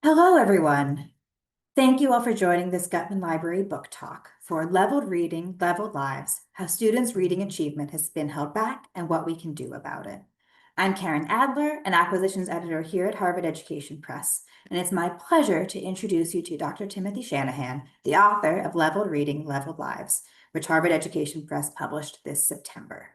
Hello, everyone. Thank you all for joining this Gutman Library Book Talk for Leveled Reading, Leveled Lives, How Students' Reading Achievement Has Been Held Back and What We Can Do About It. I'm Karen Adler, an Acquisitions Editor here at Harvard Education Press, and it's my pleasure to introduce you to Dr. Timothy Shanahan, the author of Leveled Reading, Leveled Lives, which Harvard Education Press published this September.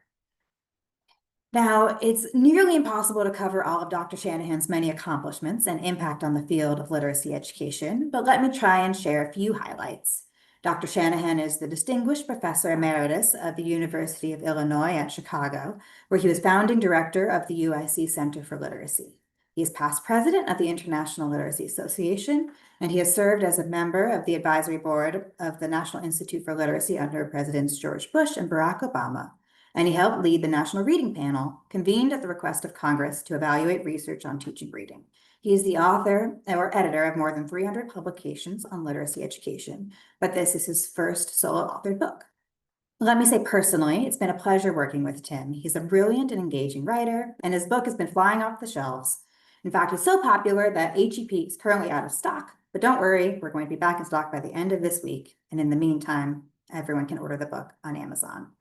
Now, it's nearly impossible to cover all of Dr. Shanahan's many accomplishments and impact on the field of literacy education, but let me try and share a few highlights. Dr. Shanahan is the Distinguished Professor Emeritus of the University of Illinois at Chicago, where he was founding director of the UIC Center for Literacy. He is past president of the International Literacy Association, and he has served as a member of the advisory board of the National Institute for Literacy under Presidents George Bush and Barack Obama, and he helped lead the National Reading Panel, convened at the request of Congress to evaluate research on teaching reading. He is the author or editor of more than 300 publications on literacy education, but this is his first solo authored book. Let me say personally, it's been a pleasure working with Tim. He's a brilliant and engaging writer, and his book has been flying off the shelves. In fact, it's so popular that HEP is currently out of stock, but don't worry, we're going to be back in stock by the end of this week. And in the meantime, everyone can order the book on Amazon.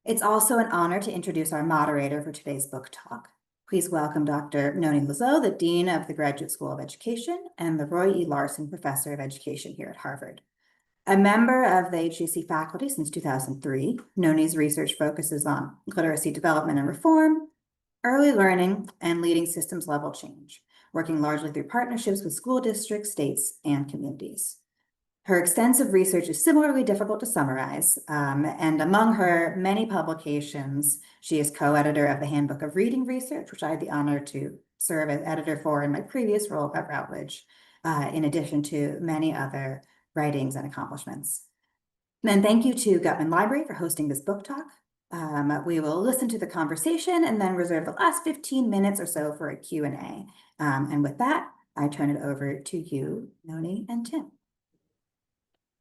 It's also an honor to introduce our moderator for today's book talk. Please welcome Dr. Nonie Lesaux, the Dean of the Graduate School of Education and the Roy E. Larson Professor of Education here at Harvard. A member of the HGC faculty since 2003, Nonie's research focuses on literacy development and reform, early learning, and leading systems level change, working largely through partnerships with school districts, states, and communities. Her extensive research is similarly difficult to summarize, and among her many publications, she is co-editor of the Handbook of Reading Research, which I had the honor to serve as editor for in my previous role at Routledge, in addition to many other writings and accomplishments. And thank you to Gutman Library for hosting this book talk. We will listen to the conversation and then reserve the last 15 minutes or so for a Q&A. And with that, I turn it over to you, Nonie and Tim.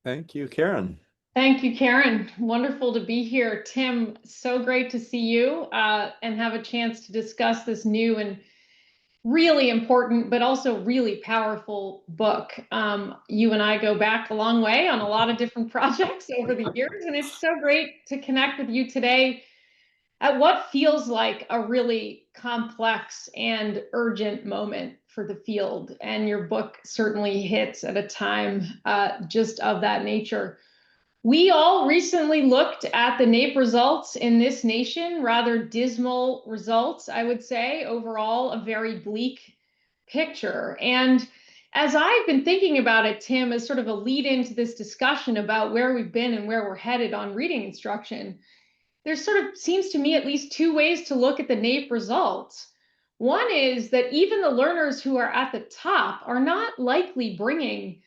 Thank you, Karen. Thank you, Karen. Wonderful to be here. Tim, so great to see you and have a chance to discuss this new and really important, but also really powerful book. You and I go back a long way on a lot of different projects over the years, and it's so great to connect with you today at what feels like a really complex and urgent moment for the field. And your book certainly hits at a time just of that nature. We all recently looked at the NAEP results in this nation, rather dismal results, I would say, overall, a very bleak picture. And as I've been thinking about it, Tim, as sort of a lead into this discussion about where we've been and where we're headed on reading instruction, there sort of seems to me at least two ways to look at the NAEP results. One is that even the learners who are at the top are not likely bringing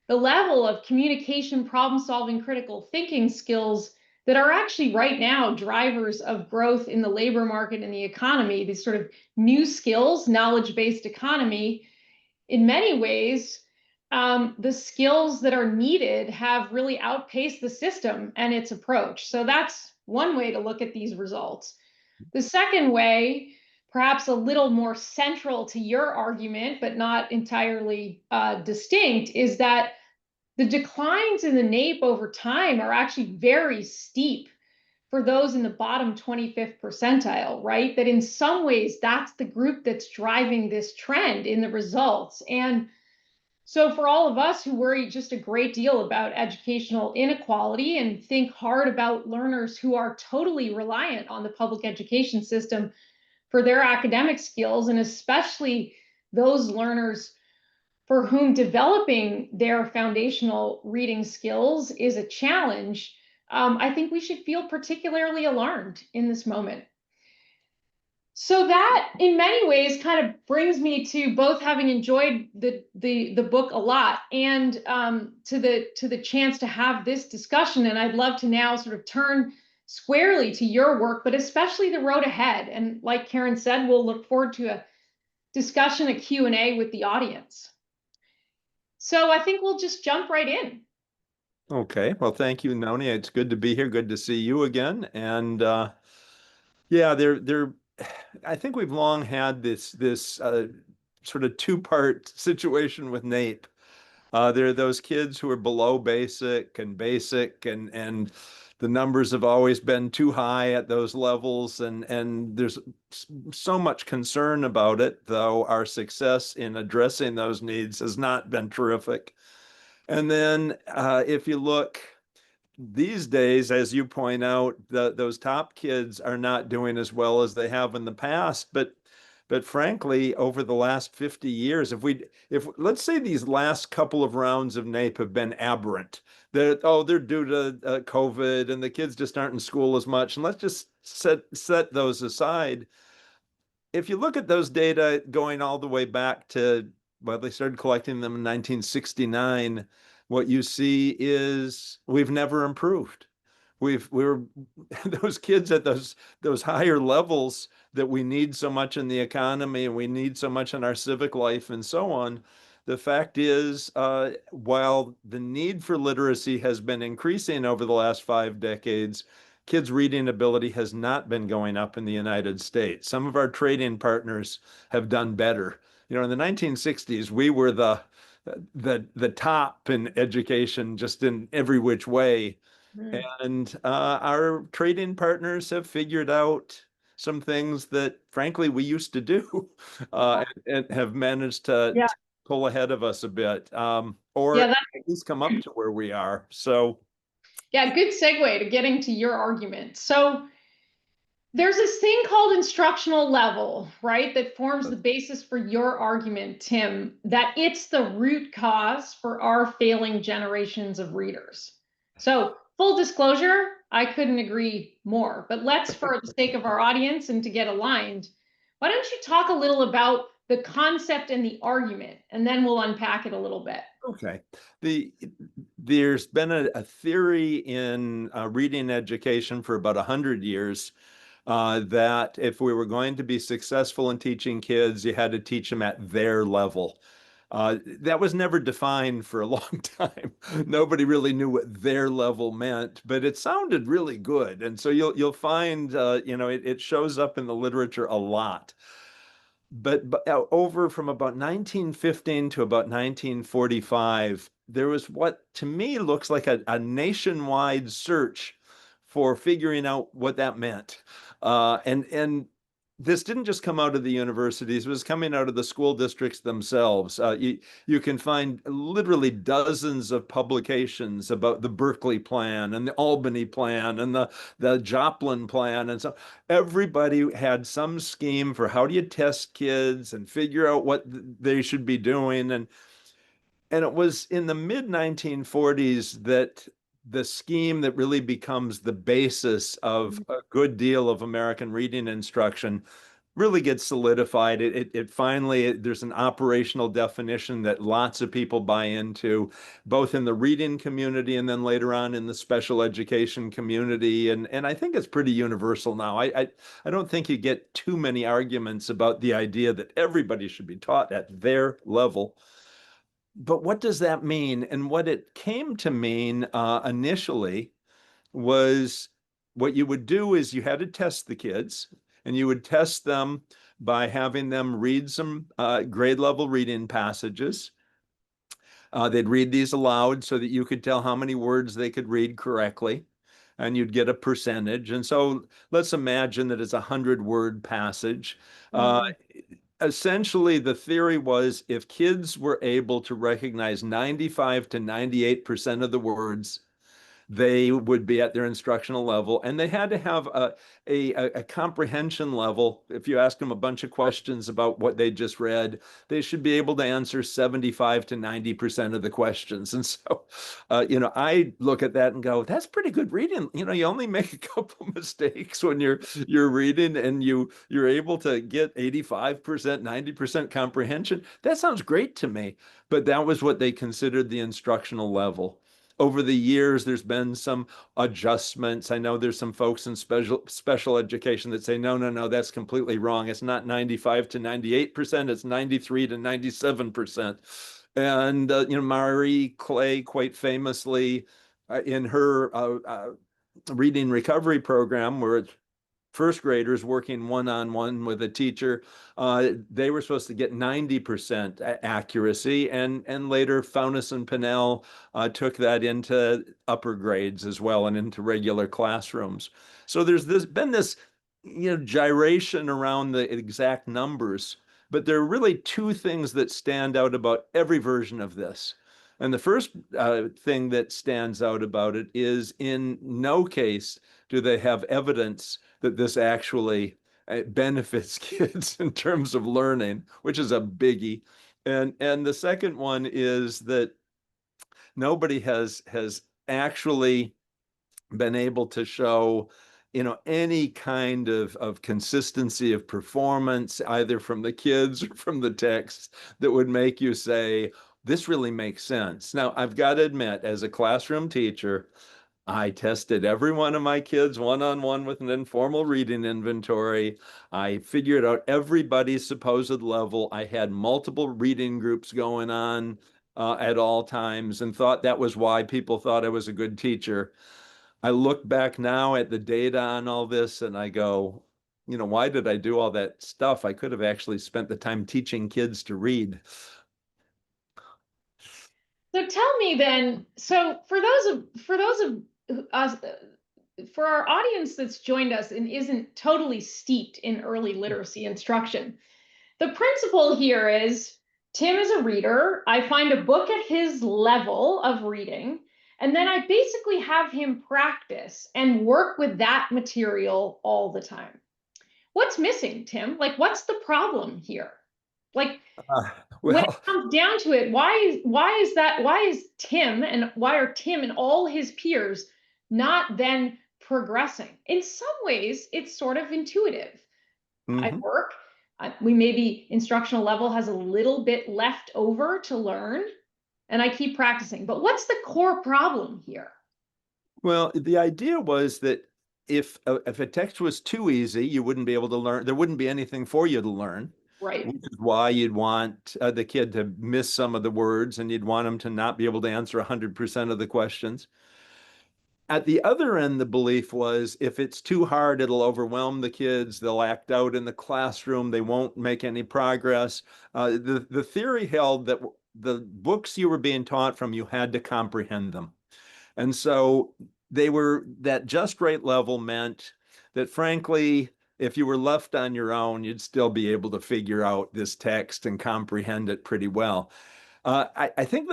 the level of communication, problem solving, critical thinking skills that are actually right now drivers of growth in the labor market and the economy, these sort of new skills, knowledge-based economy. In many ways, the skills that are needed have really outpaced the system and its approach. So that's one way to look at these results. The second way, perhaps a little more central to your argument, but not entirely distinct, is that the declines in the NAEP over time are actually very steep for those in the bottom 25th percentile, right? That in some ways, that's the group that's driving this trend in the results. And so for all of us who worry just a great deal about educational inequality and think hard about learners who are totally reliant on the public education system for their academic skills, and especially those learners for whom developing their foundational reading skills is a challenge, I think we should feel particularly alarmed in this moment. So that, in many ways, kind of brings me to both having enjoyed the book a lot and to the chance to have this discussion. And I'd love to now sort of turn squarely to your work, but especially the road ahead. And like Karen said, we'll look forward to a discussion, a Q&A with the audience. So I think we'll just jump right in. Okay, well, thank you, Nonie. It's good to be here. Good to see you again. And yeah, I think we've long had this sort of two-part situation with NAEP. There are those kids who are below basic, and the numbers have always been too high at those levels, and there's so much concern about it, though our success in addressing those needs has not been terrific. And then if you look these days, as you point out, those top kids are not doing as well as they have in the past, but frankly, over the last 50 years, if let's say these last couple of rounds of NAEP have been aberrant, they're due to COVID and the kids just aren't in school as much, and let's just set those aside. If you look at those data going all the way back to, well, they started collecting them in 1969, what you see is we've never improved. We're those kids at those higher levels that we need so much in the economy and we need so much in our civic life and so on. The fact is, while the need for literacy has been increasing over the last 5 decades, kids' reading ability has not been going up in the United States. Some of our trading partners have done better. You know, in the 1960s, we were the top in education, just in every which way. And our trading partners have figured out some things that, frankly, we used to do, and have managed to pull ahead of us a bit, or Yeah, at least come up to where we are. So, yeah, good segue to getting to your argument. So there's this thing called instructional level, right? That forms the basis for your argument, Tim, that it's the root cause for our failing generations of readers. So full disclosure, I couldn't agree more, but let's, for the sake of our audience and to get aligned, why don't you talk a little about the concept and the argument, and then we'll unpack it a little bit. okay. There's been a theory in reading education for about 100 years that if we were going to be successful in teaching kids, you had to teach them at their level. That was never defined for a long time. Nobody really knew what their level meant, but it sounded really good. And so you'll find, it shows up in the literature a lot. But over from about 1915 to about 1945, there was what to me looks like a nationwide search for figuring out what that meant. And this didn't just come out of the universities, it was coming out of the school districts themselves. You can find literally dozens of publications about the Berkeley plan and the Albany plan and the Joplin plan. And so everybody had some scheme for how do you test kids and figure out what they should be doing. And it was in the mid 1940s that the scheme that really becomes the basis of a good deal of American reading instruction really gets solidified. It finally, there's an operational definition that lots of people buy into, both in the reading community and then later on in the special education community. And I think it's pretty universal now. I don't think you get too many arguments about the idea that everybody should be taught at their level. But what does that mean? And what it came to mean initially was what you would do is you had to test the kids, and you would test them by having them read some grade level reading passages. They'd read these aloud so that you could tell how many words they could read correctly, and you'd get a percentage. And so let's imagine that it's a 100-word passage. Essentially, the theory was if kids were able to recognize 95 to 98% of the words, they would be at their instructional level, and they had to have a comprehension level. If you ask them a bunch of questions about what they just read, they should be able to answer 75 to 90% of the questions. And so, I look at that and go, that's pretty good reading. You only make a couple mistakes when you're reading, and you're able to get 85%, 90% comprehension. That sounds great to me. But that was what they considered the instructional level. Over the years, there's been some adjustments. I know there's some folks in special education that say, no, that's completely wrong. It's not 95 to 98%, it's 93 to 97%. And, Marie Clay, quite famously, in her reading recovery program, where first graders working one-on-one with a teacher, they were supposed to get 90% accuracy, and later Fountas and Pinnell took that into upper grades as well and into regular classrooms. So there's been this gyration around the exact numbers, but there are really two things that stand out about every version of this. And the first thing that stands out about it is in no case do they have evidence that this actually benefits kids in terms of learning, which is a biggie. And the second one is that nobody has actually been able to show any kind of consistency of performance, either from the kids or from the texts, that would make you say, this really makes sense. Now, I've got to admit, as a classroom teacher, I tested every one of my kids one-on-one with an informal reading inventory. I figured out everybody's supposed level. I had multiple reading groups going on at all times, and thought that was why people thought I was a good teacher. I look back now at the data on all this and I go, why did I do all that stuff? I could have actually spent the time teaching kids to read. So tell me then, so for our audience that's joined us and isn't totally steeped in early literacy instruction, the principle here is Tim is a reader. I find a book at his level of reading, and then I basically have him practice and work with that material all the time. What's missing, Tim? Like, what's the problem here? Like, when it comes down to it, why is Tim and why are Tim and all his peers not then progressing? In some ways, it's sort of intuitive. I work, we maybe instructional level has a little bit left over to learn, and I keep practicing. But what's the core problem here? Well, the idea was that if a text was too easy, you wouldn't be able to learn. There wouldn't be anything for you to learn. Right. Which is why you'd want the kid to miss some of the words, and you'd want them to not be able to answer 100% of the questions. At the other end, the belief was if it's too hard, it'll overwhelm the kids. They'll act out in the classroom. They won't make any progress. The theory held that the books you were being taught from, you had to comprehend them. And so they were that just right level meant that, frankly, if you were left on your own, you'd still be able to figure out this text and comprehend it pretty well. I think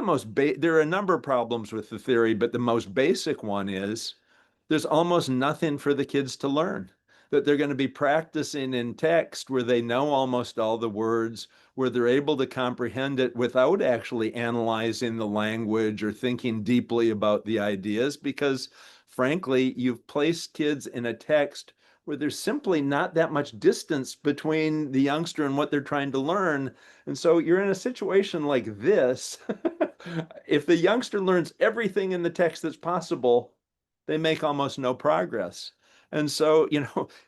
there are a number of problems with the theory, but the most basic one is there's almost nothing for the kids to learn. That they're going to be practicing in text where they know almost all the words, where they're able to comprehend it without actually analyzing the language or thinking deeply about the ideas, because frankly, you've placed kids in a text where there's simply not that much distance between the youngster and what they're trying to learn. And so you're in a situation like this. If the youngster learns everything in the text that's possible, they make almost no progress. And so,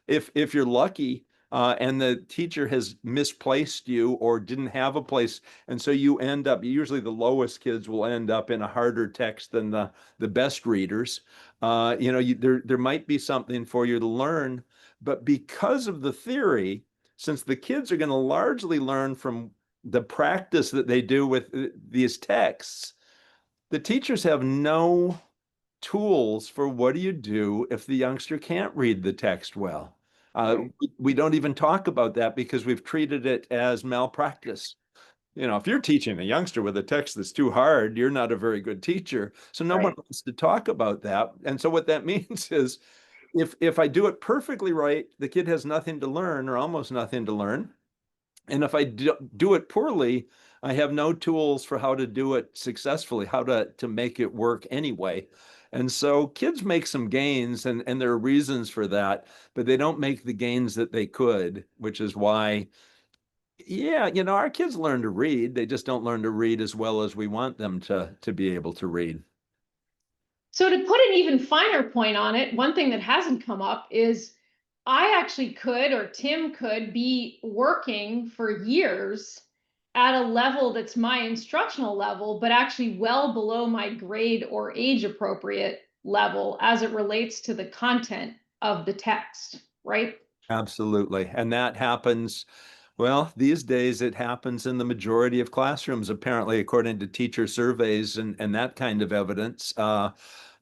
if you're lucky and the teacher has misplaced you or didn't have a place, and so you end up, usually the lowest kids will end up in a harder text than the best readers. There might be something for you to learn, but because of the theory, since the kids are going to largely learn from the practice that they do with these texts, the teachers have no tools for what do you do if the youngster can't read the text well. We don't even talk about that because we've treated it as malpractice. If you're teaching a youngster with a text that's too hard, you're not a very good teacher. So no one wants to talk about that. And so what that means is if I do it perfectly right, the kid has nothing to learn or almost nothing to learn. And if I do it poorly, I have no tools for how to do it successfully, how to make it work anyway. And so kids make some gains, and there are reasons for that, but they don't make the gains that they could, which is why, our kids learn to read. They just don't learn to read as well as we want them to be able to read. So to put an even finer point on it, one thing that hasn't come up is I actually could, or Tim could, be working for years at a level that's my instructional level, but actually well below my grade or age appropriate level as it relates to the content of the text, right? Absolutely. And that happens, well, these days it happens in the majority of classrooms, apparently, according to teacher surveys and that kind of evidence.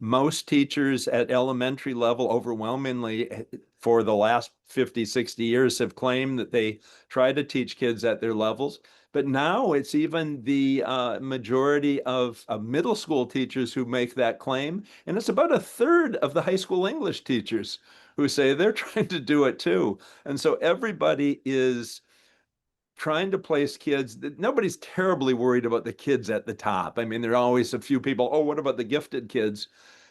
Most teachers at elementary level overwhelmingly for the last 50, 60 years have claimed that they try to teach kids at their levels. But now it's even the majority of middle school teachers who make that claim. And it's about a third of the high school English teachers who say they're trying to do it too. And so everybody is trying to place kids. Nobody's terribly worried about the kids at the top. I mean, there are always a few people, oh, what about the gifted kids?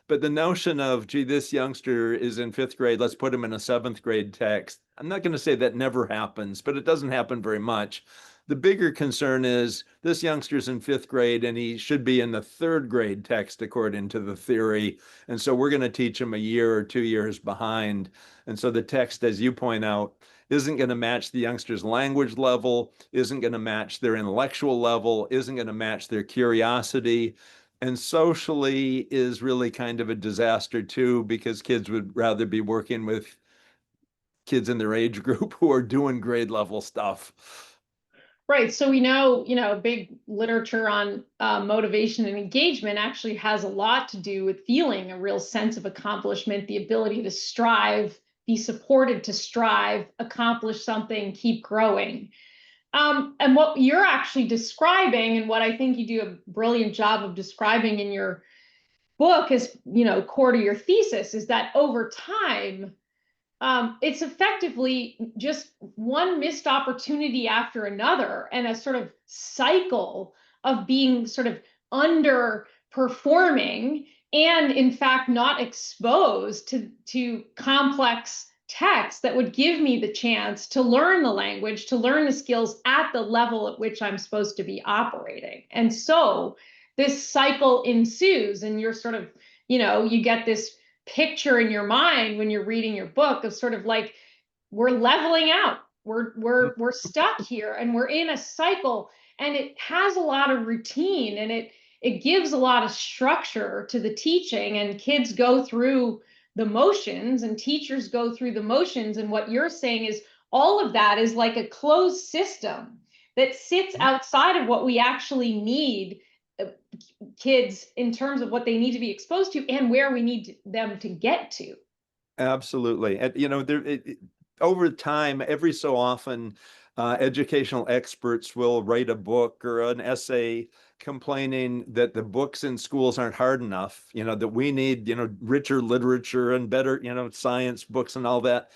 But the notion of, gee, this youngster is in fifth grade, let's put him in a seventh grade text. I'm not going to say that never happens, but it doesn't happen very much. The bigger concern is this youngster's in fifth grade and he should be in the third grade text according to the theory. And so we're going to teach him a year or 2 years behind. And so the text, as you point out, isn't going to match the youngster's language level, isn't going to match their intellectual level, isn't going to match their curiosity. And socially is really kind of a disaster too, because kids would rather be working with kids in their age group who are doing grade level stuff. Right. So we know, big literature on motivation and engagement actually has a lot to do with feeling a real sense of accomplishment, the ability to strive, be supported to strive, accomplish something, keep growing. And what you're actually describing, and what I think you do a brilliant job of describing in your book is, core to your thesis, is that over time, it's effectively just one missed opportunity after another and a sort of cycle of being sort of underperforming and in fact not exposed to complex text that would give me the chance to learn the language, to learn the skills at the level at which I'm supposed to be operating. And so this cycle ensues, and you're sort of, you get this picture in your mind when you're reading your book of sort of like, we're leveling out, we're stuck here, and we're in a cycle, and it has a lot of routine, and it gives a lot of structure to the teaching, and kids go through the motions and teachers go through the motions. And what you're saying is all of that is like a closed system that sits outside of what we actually need kids in terms of what they need to be exposed to and where we need them to get to. Absolutely. And, over time, every so often, educational experts will write a book or an essay complaining that the books in schools aren't hard enough, that we need, richer literature and better, science books and all that.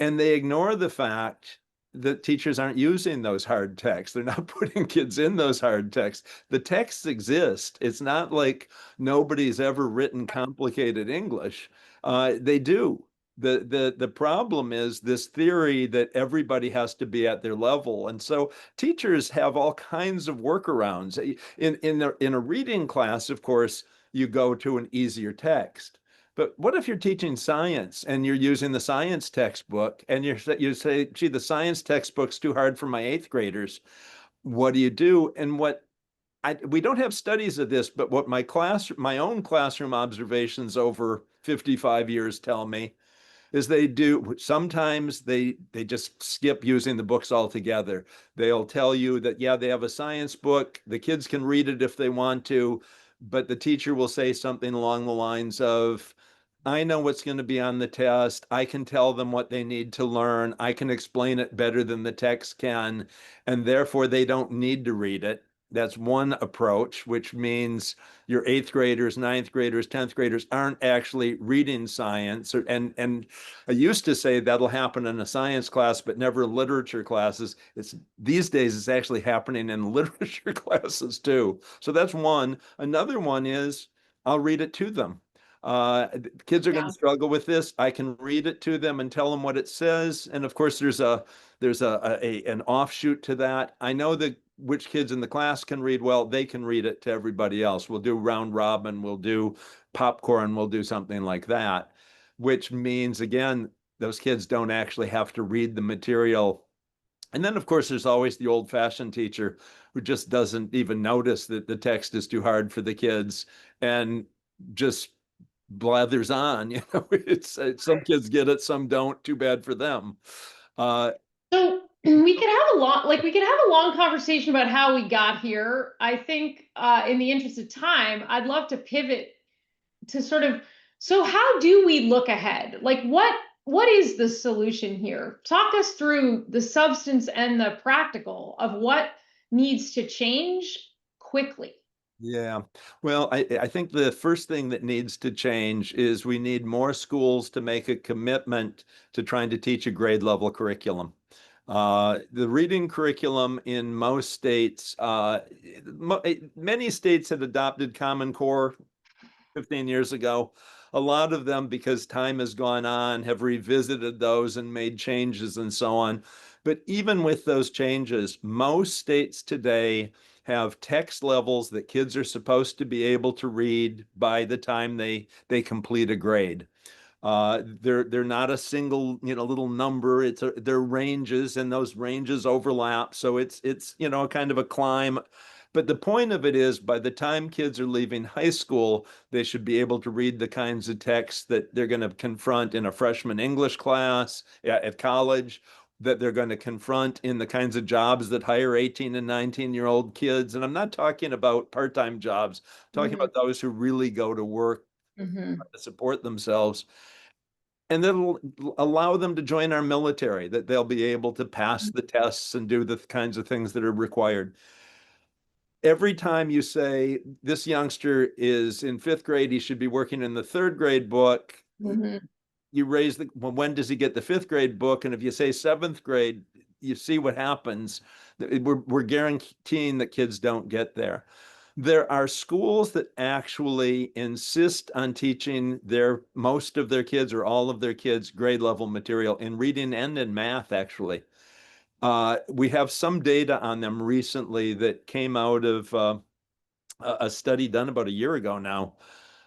And they ignore the fact that teachers aren't using those hard texts. They're not putting kids in those hard texts. The texts exist. It's not like nobody's ever written complicated English. They do. The problem is this theory that everybody has to be at their level. And so teachers have all kinds of workarounds. In a reading class, of course, you go to an easier text. But what if you're teaching science and you're using the science textbook and you say, gee, the science textbook's too hard for my eighth graders. What do you do? And we don't have studies of this, but what my own classroom observations over 55 years tell me is sometimes they just skip using the books altogether. They'll tell you that, yeah, they have a science book. The kids can read it if they want to, but the teacher will say something along the lines of, I know what's going to be on the test. I can tell them what they need to learn. I can explain it better than the text can, and therefore they don't need to read it. That's one approach, which means your eighth graders, ninth graders, 10th graders aren't actually reading science. And I used to say that'll happen in a science class, but never literature classes. These days it's actually happening in literature classes too. So that's one. Another one is I'll read it to them. Kids are going to struggle with this. I can read it to them and tell them what it says. And of course, there's an offshoot to that. I know that which kids in the class can read well, they can read it to everybody else. We'll do round robin, we'll do popcorn, we'll do something like that, which means, again, those kids don't actually have to read the material. And then, of course, there's always the old-fashioned teacher who just doesn't even notice that the text is too hard for the kids and just blathers on. It's some kids get it, some don't. Too bad for them. So we could have a long conversation about how we got here. I think, in the interest of time, I'd love to pivot to sort of, so how do we look ahead? Like what is the solution here? Talk us through the substance and the practical of what needs to change quickly. Yeah. Well, I think the first thing that needs to change is we need more schools to make a commitment to trying to teach a grade level curriculum. The reading curriculum in most states, many states had adopted Common Core 15 years ago. A lot of them, because time has gone on, have revisited those and made changes and so on. But even with those changes, most states today have text levels that kids are supposed to be able to read by the time they complete a grade. They're not a single, little number. They're ranges, and those ranges overlap. So it's kind of a climb. But the point of it is, by the time kids are leaving high school, they should be able to read the kinds of texts that they're going to confront in a freshman English class at college, that they're going to confront in the kinds of jobs that hire 18 and 19-year-old kids. And I'm not talking about part-time jobs, I'm talking about those who really go to work Mm-hmm. to support themselves. And that'll allow them to join our military, that they'll be able to pass the tests and do the kinds of things that are required. Every time you say this youngster is in fifth grade, he should be working in the third grade book, Mm-hmm. you raise well, when does he get the fifth grade book? And if you say seventh grade, you see what happens. We're guaranteeing that kids don't get there. There are schools that actually insist on teaching most of their kids or all of their kids grade level material in reading and in math, actually. We have some data on them recently that came out of a study done about a year ago now.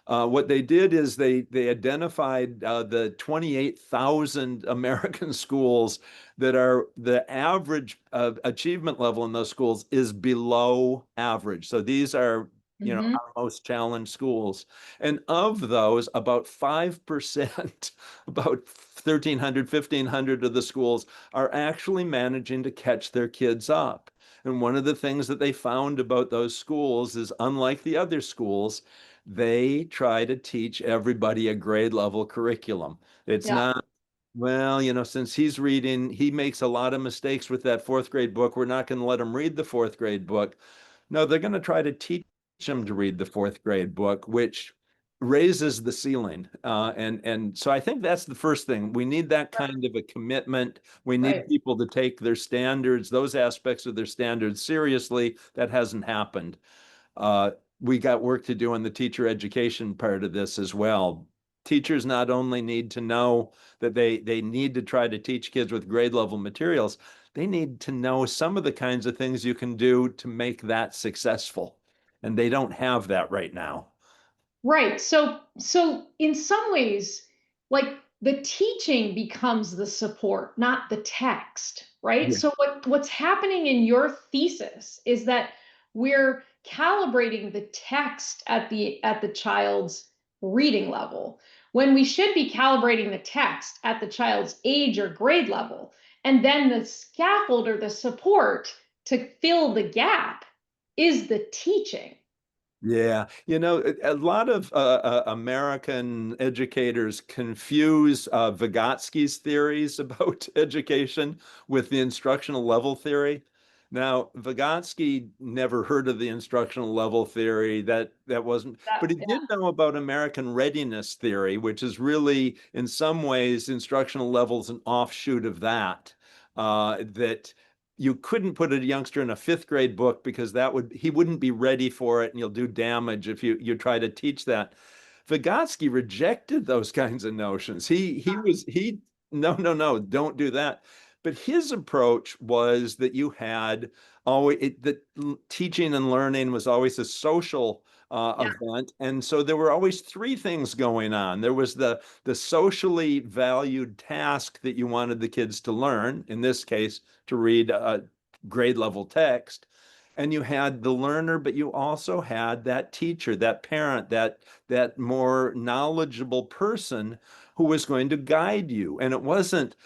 What they did is they identified the 28,000 American schools that are the average achievement level in those schools is below average. So these are, Mm-hmm. our most challenged schools. And of those, about 5%, about 1,300, 1,500 of the schools are actually managing to catch their kids up. And one of the things that they found about those schools is, unlike the other schools, they try to teach everybody a grade level curriculum. It's Yeah. not, well, since he's reading, he makes a lot of mistakes with that fourth grade book. We're not going to let him read the fourth grade book. No, they're going to try to teach him to read the fourth grade book, which raises the ceiling. And so I think that's the first thing. We need that kind of a commitment. We need Right. people to take their standards, those aspects of their standards seriously. That hasn't happened. Uh, we got work to do on the teacher education part of this as well. Teachers not only need to know that they need to try to teach kids with grade level materials, they need to know some of the kinds of things you can do to make that successful. And they don't have that right now. Right. So in some ways, like the teaching becomes the support, not the text, right? Yeah. So what's happening in your thesis is that we're calibrating the text at the child's reading level when we should be calibrating the text at the child's age or grade level. And then the scaffold or the support to fill the gap is the teaching. Yeah, a lot of American educators confuse Vygotsky's theories about education with the instructional level theory. Now, Vygotsky never heard of the instructional level theory. That wasn't, but he did know about American readiness theory, which is really, in some ways, instructional levels an offshoot of that. That you couldn't put a youngster in a fifth grade book because he wouldn't be ready for it, and you'll do damage if you try to teach that. Vygotsky rejected those kinds of notions. No, don't do that. But his approach was that you had that teaching and learning was always a social event, and so there were always three things going on. There was the socially valued task that you wanted the kids to learn, in this case, to read grade level text. and you had the learner, but you also had that teacher, that parent, that more knowledgeable person who was going to guide you. And it wasn't,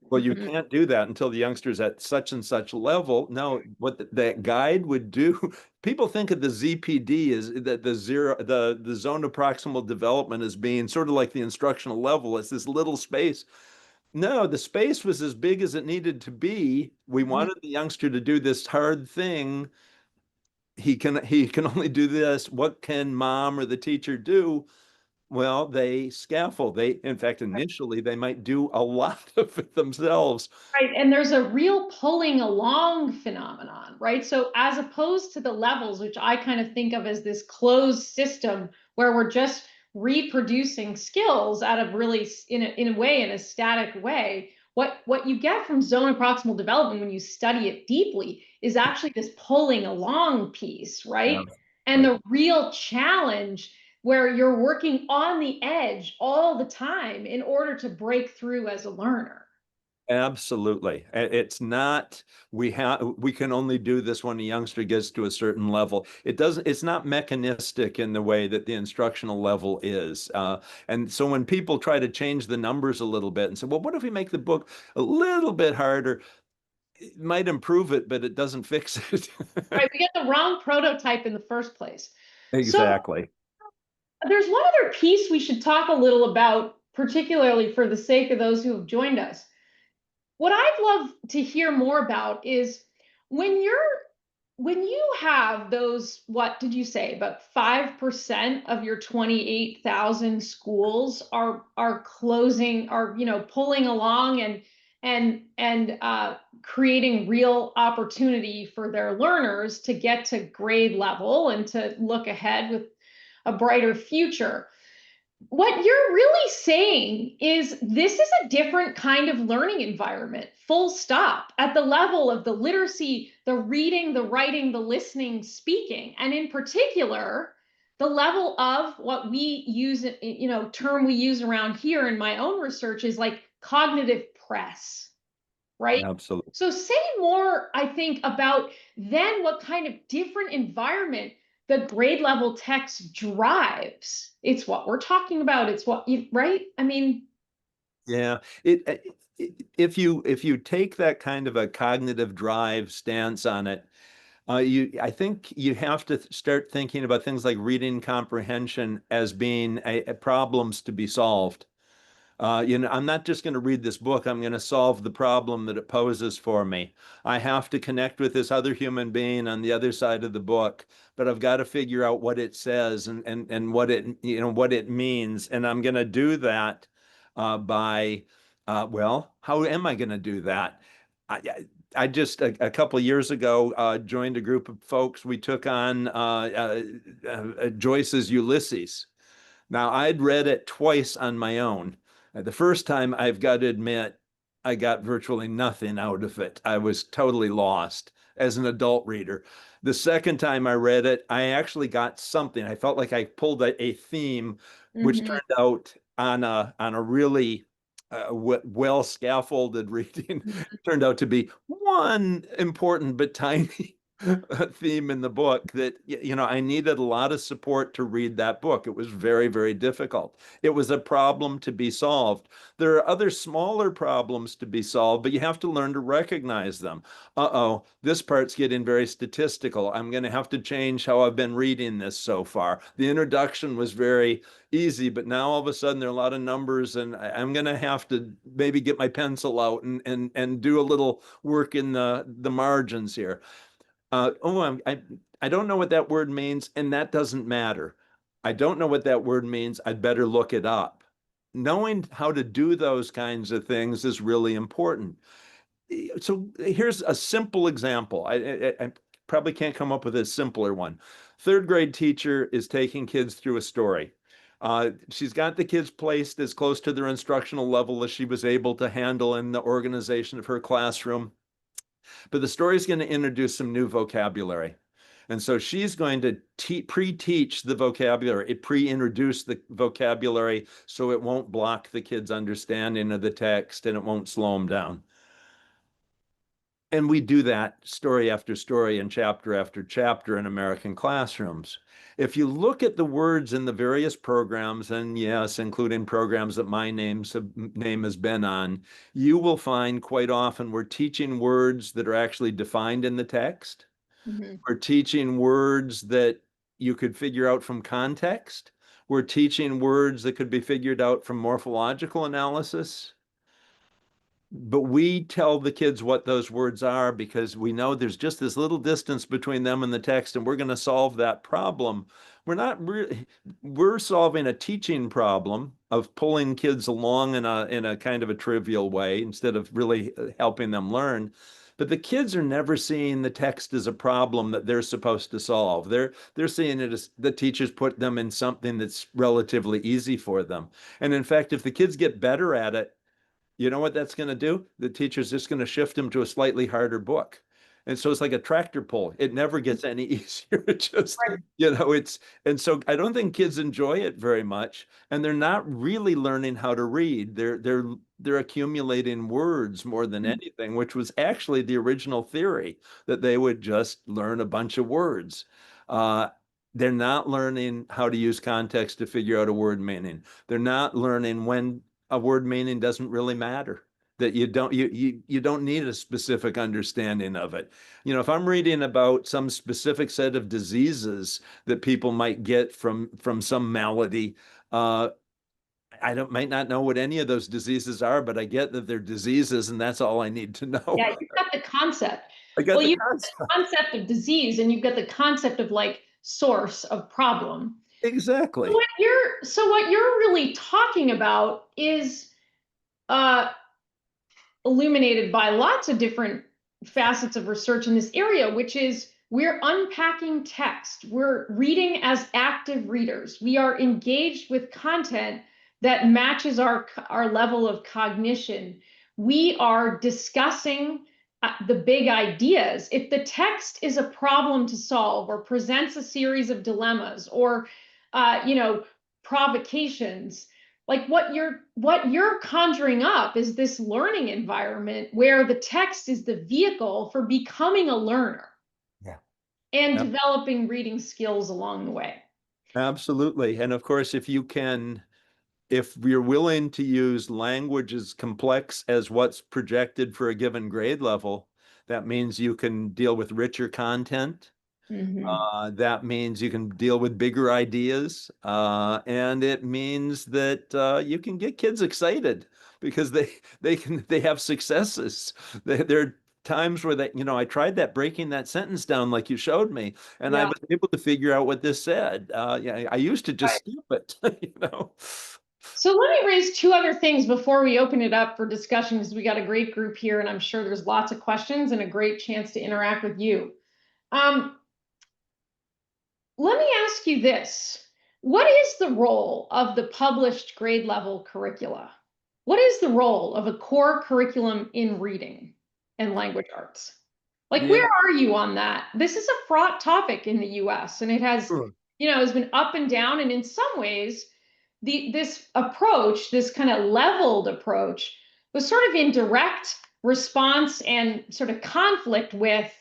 well, you Mhm. can't do that until the youngster's at such and such level. No, what that guide would do, people think of the ZPD as the zone of proximal development as being sort of like the instructional level. It's this little space. No, the space was as big as it needed to be. We Mhm. wanted the youngster to do this hard thing. He can only do this. What can mom or the teacher do? Well, they scaffold. In fact, initially they might do a lot of it themselves. Right. And there's a real pulling along phenomenon, right? So, as opposed to the levels, which I kind of think of as this closed system where we're just reproducing skills out of really, in a way, in a static way, what you get from zone of proximal development when you study it deeply is actually this pulling along piece, right? And Absolutely. the real challenge where you're working on the edge all the time in order to break through as a learner. Absolutely. It's not, we can only do this when a youngster gets to a certain level. It's not mechanistic in the way that the instructional level is. And so when people try to change the numbers a little bit and say, well, what if we make the book a little bit harder? It might improve it, but it doesn't fix it. Right, we get the wrong prototype in the first place. So Exactly. there's one other piece we should talk a little about, particularly for the sake of those who have joined us. What I'd love to hear more about is when you have those, what did you say, about 5% of your 28,000 schools are closing, are pulling along and creating real opportunity for their learners to get to grade level and to look ahead with a brighter future. What you're really saying is this is a different kind of learning environment, full stop, at the level of the literacy, the reading, the writing, the listening, speaking, and in particular, the level of what we use, term we use around here in my own research is like cognitive press, right? Absolutely. So say more, I think, about then what kind of different environment the grade level text drives. It's what we're talking about. It's what you, right? I mean, Yeah. If you take that kind of a cognitive drive stance on it, I think you have to start thinking about things like reading comprehension as being a problems to be solved. I'm not just going to read this book. I'm going to solve the problem that it poses for me. I have to connect with this other human being on the other side of the book, but I've got to figure out what it says and what what it means. And I'm going to do that by, well, how am I going to do that? I just a couple of years ago joined a group of folks. We took on Joyce's Ulysses. Now, I'd read it twice on my own. The first time, I've got to admit, I got virtually nothing out of it. I was totally lost as an adult reader. The second time I read it, I actually got something. I felt like I pulled a theme, which mhm. turned out on a really well scaffolded reading, turned out to be one important but tiny theme in the book that I needed a lot of support to read that book. It was very, very difficult. It was a problem to be solved. There are other smaller problems to be solved, but you have to learn to recognize them. Uh-oh, this part's getting very statistical. I'm going to have to change how I've been reading this so far. The introduction was very easy, but now all of a sudden there are a lot of numbers, and I'm going to have to maybe get my pencil out and do a little work in the margins here. I don't know what that word means, and that doesn't matter. I don't know what that word means. I'd better look it up. Knowing how to do those kinds of things is really important. So here's a simple example. I probably can't come up with a simpler one. Third grade teacher is taking kids through a story. She's got the kids placed as close to their instructional level as she was able to handle in the organization of her classroom. But the story is going to introduce some new vocabulary. And so she's going to pre-teach the vocabulary, pre-introduce the vocabulary so it won't block the kids' understanding of the text and it won't slow them down. And we do that story after story and chapter after chapter in American classrooms. If you look at the words in the various programs, and yes, including programs that my name has been on, you will find quite often we're teaching words that are actually defined in the text. Mhm. We're teaching words that you could figure out from context. We're teaching words that could be figured out from morphological analysis. But we tell the kids what those words are because we know there's just this little distance between them and the text, and we're going to solve that problem. We're not really, we're solving a teaching problem of pulling kids along in a kind of a trivial way instead of really helping them learn. But the kids are never seeing the text as a problem that they're supposed to solve. They're seeing it as the teachers put them in something that's relatively easy for them. And in fact, if the kids get better at it, you know what that's going to do? The teacher's just going to shift them to a slightly harder book. And so it's like a tractor pull. It never gets any easier. It just, Right. and so I don't think kids enjoy it very much. And they're not really learning how to read. They're accumulating words more than anything, which was actually the original theory that they would just learn a bunch of words. Uh, they're not learning how to use context to figure out a word meaning. They're not learning when a word meaning doesn't really matter, that you don't need a specific understanding of it. If I'm reading about some specific set of diseases that people might get from some malady, might not know what any of those diseases are, but I get that they're diseases, and that's all I need to know. Yeah, you've got the concept. I got Well, the you've got the concept. concept of disease and you've got the concept of like source of problem. Exactly. So what you're really talking about is uh, illuminated by lots of different facets of research in this area, which is we're unpacking text. We're reading as active readers. We are engaged with content that matches our level of cognition. We are discussing the big ideas. If the text is a problem to solve or presents a series of dilemmas or, provocations, like what you're conjuring up is this learning environment where the text is the vehicle for becoming a learner Yeah. and Yep. developing reading skills along the way. Absolutely. And of course, if you're willing to use language as complex as what's projected for a given grade level, that means you can deal with richer content. Mm-hmm. That means you can deal with bigger ideas. And it means that you can get kids excited because they have successes. There are times where I tried breaking that sentence down like you showed me, and I Yeah. was able to figure out what this said. Yeah, I used to just Right. skip it, So let me raise two other things before we open it up for discussion, because we got a great group here, and I'm sure there's lots of questions and a great chance to interact with you. Um, Let me ask you this. What is the role of the published grade level curricula? What is the role of a core curriculum in reading and language arts? Like, Yeah, where are you on that? This is a fraught topic in the US, and it has, sure. has been up and down. And in some ways, this approach, this kind of leveled approach, was sort of in direct response and sort of conflict with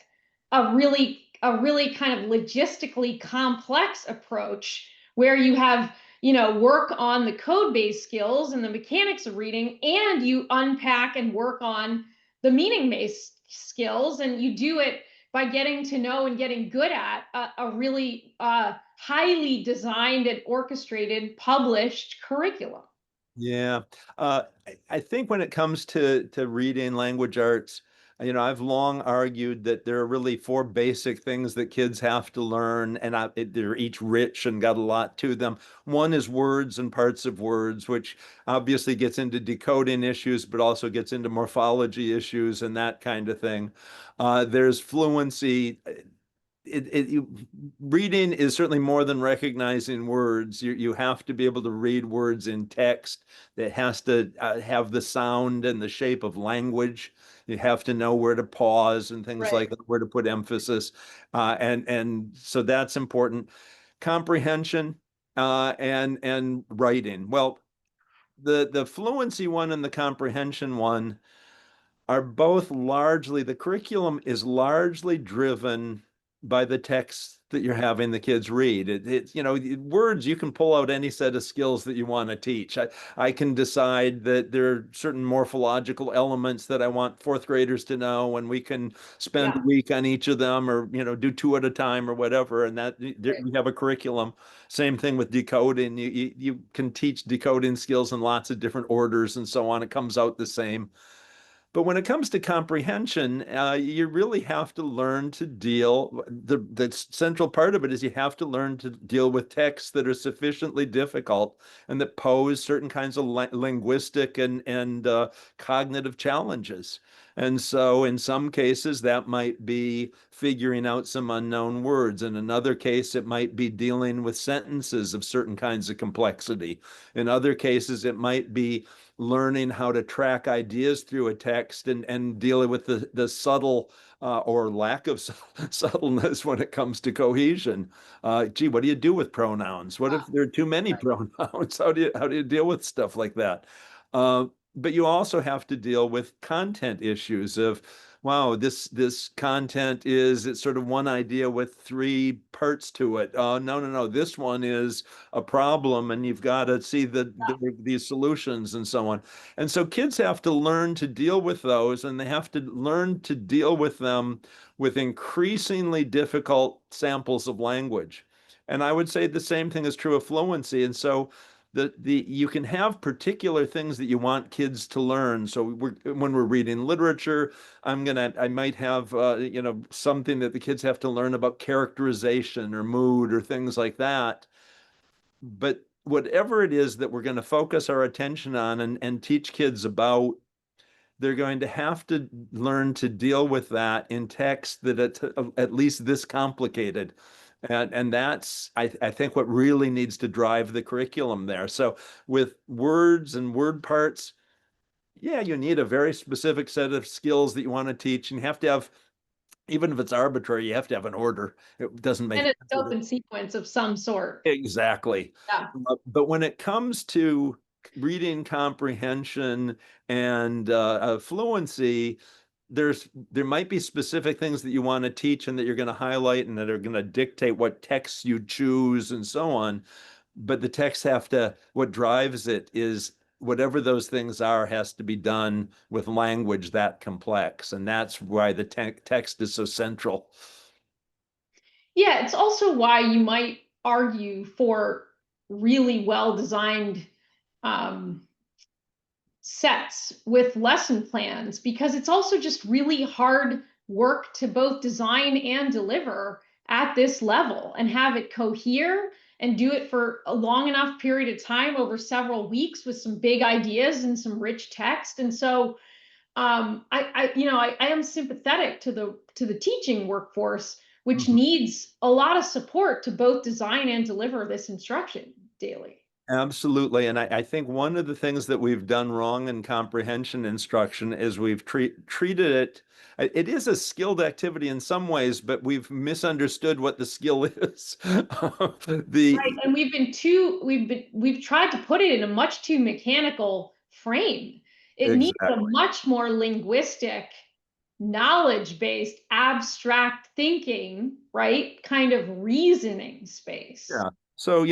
a really kind of logistically complex approach where you have work on the code based skills and the mechanics of reading, and you unpack and work on the meaning based skills, and you do it by getting to know and getting good at a really highly designed and orchestrated published curriculum. Yeah. I think when it comes to reading language arts, I've long argued that there are really four basic things that kids have to learn, and they're each rich and got a lot to them. One is words and parts of words, which obviously gets into decoding issues, but also gets into morphology issues and that kind of thing. There's fluency. Reading is certainly more than recognizing words. You have to be able to read words in text that has to have the sound and the shape of language. You have to know where to pause and things Right. like that, where to put emphasis, and so that's important. Comprehension and writing. Well, the fluency one and the comprehension one. are both largely, the curriculum is largely driven by the text that you're having the kids read. Words, you can pull out any set of skills that you want to teach. I can decide that there are certain morphological elements that I want fourth graders to know, and we can spend a week on each of them, or, do two at a time or whatever. And that we have a curriculum. Same thing with decoding. You can teach decoding skills in lots of different orders and so on. It comes out the same. But when it comes to comprehension, you really have to learn to deal. The central part of it is you have to learn to deal with texts that are sufficiently difficult and that pose certain kinds of linguistic and cognitive challenges. And so in some cases, that might be figuring out some unknown words. In another case, it might be dealing with sentences of certain kinds of complexity. In other cases, it might be learning how to track ideas through a text and dealing with the subtle or lack of subtleness when it comes to cohesion. Gee, what do you do with pronouns? What if there are too many pronouns? How do you deal with stuff like that? But you also have to deal with content issues of, wow, this content it's sort of one idea with three parts to it. No. This one is a problem, and you've got to see these solutions and so on. And so kids have to learn to deal with those, and they have to learn to deal with them with increasingly difficult samples of language. And I would say the same thing is true of fluency. And so you can have particular things that you want kids to learn. So when we're reading literature, I might have something that the kids have to learn about characterization or mood or things like that. But whatever it is that we're going to focus our attention on and teach kids about, they're going to have to learn to deal with that in text that it's at least this complicated. And that's, I think, what really needs to drive the curriculum there. So with words and word parts, yeah, you need a very specific set of skills that you want to teach. And you have to have, even if it's arbitrary, you have to have an order. It doesn't make And a sense. scope and sequence of some sort. Exactly. Yeah. But when it comes to reading comprehension and fluency, there might be specific things that you want to teach and that you're going to highlight and that are going to dictate what texts you choose and so on. But the texts what drives it is whatever those things are has to be done with language that complex. And that's why the text is so central. Yeah, it's also why you might argue for really well-designed sets with lesson plans, because it's also just really hard work to both design and deliver at this level and have it cohere and do it for a long enough period of time over several weeks with some big ideas and some rich text. And so I am sympathetic to the teaching workforce, which needs a lot of support to both design and deliver this instruction daily. Absolutely. And I think one of the things that we've done wrong in comprehension instruction is we've treated it is a skilled activity in some ways, but we've misunderstood what the skill is. Right. And we've tried to put it in a much too mechanical frame. It needs a much more linguistic, knowledge-based, abstract thinking, right? Kind of reasoning space. Yeah. So,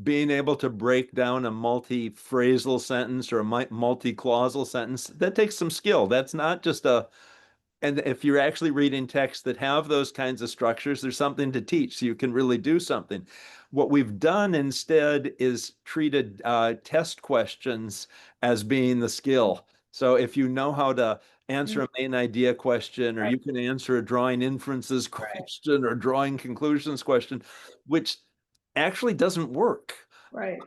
being able to break down a multi-phrasal sentence or a multi-clausal sentence, that takes some skill. That's not just and if you're actually reading texts that have those kinds of structures, there's something to teach, so you can really do something. What we've done instead is treated test questions as being the skill. So if you know how to answer a main idea question, or you can answer a drawing inferences question or drawing conclusions question, which actually doesn't work. Right.